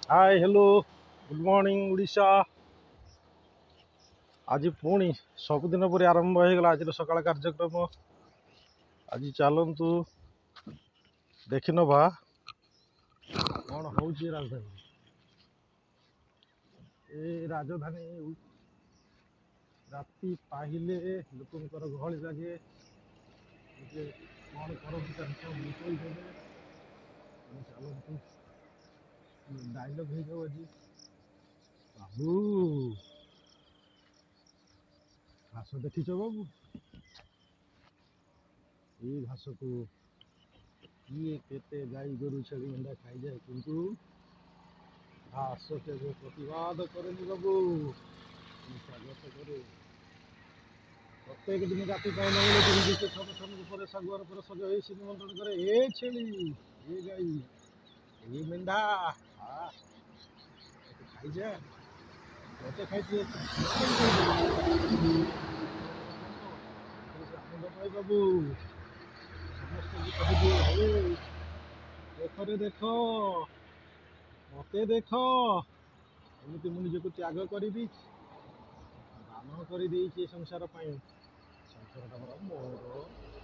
High hello good morning Odisha. ଆଜି ପୁଣି ସବୁଦିନ ପରି ଆରମ୍ଭ ହେଇଗଲା ଆଜିର ସକାଳ କାର୍ଯ୍ୟକ୍ରମ। ଆଜି ଚାଲନ୍ତୁ ଦେଖିନବା କ'ଣ ହଉଛି ରାଜଧାନୀ। ଏ ରାଜଧାନୀ ରାତି ପାହିଲେ ଲୋକଙ୍କର ଗହଳି ଲାଗେ। ଯେ କ'ଣ କରନ୍ତି ତାଙ୍କୁ ସବୁ ଲୁଚେଇ ଦେବେ। ତେଣୁ ଚାଲନ୍ତୁ ଡାଇଲଗ୍ ହେଇଯାଉ ଆଜି। ବାବୁ ଘାସ ଦେଖିଛ ବାବୁ? ଏଇ ଘାସକୁ କିଏ କେତେ ଗାଈ ଗୋରୁ ଛେଳି ମେଣ୍ଢା ଖାଇଯାଏ, କିନ୍ତୁ ଘାସ କେବେ ପ୍ରତିବାଦ କରେନି ବାବୁ। ସ୍ୱାଗତ କରେ ପ୍ରତ୍ୟେକ ଦିନ ରାତି ପାଇଁ ନଗଲେ ଯେମିତି ସେ ଛୋଟ ଛୋଟ ଉପରେ ଶାଗୁଆର ପରେ ସଜ ହେଇ ସେ ନିମନ୍ତ୍ରଣ କରେ। ଏ ଛେଳି, ଏ ଗାଈ, ଏ ମେଣ୍ଢା, ଖାଇଯା, ମତେ ଖାଇଦିଏ। ଆନନ୍ଦ ପାଇ ବାବୁ ସମସ୍ତଙ୍କୁ କହିଦିଏ, ହେ ଦେଖରେ ଦେଖ, ମତେ ଦେଖ। ଏମିତି ମୁଁ ନିଜକୁ ତ୍ୟାଗ କରିବି, ଦାନ କରିଦେଇଛି ଏ ସଂସାର ପାଇଁ। ସଂସାରଟା ମୋର।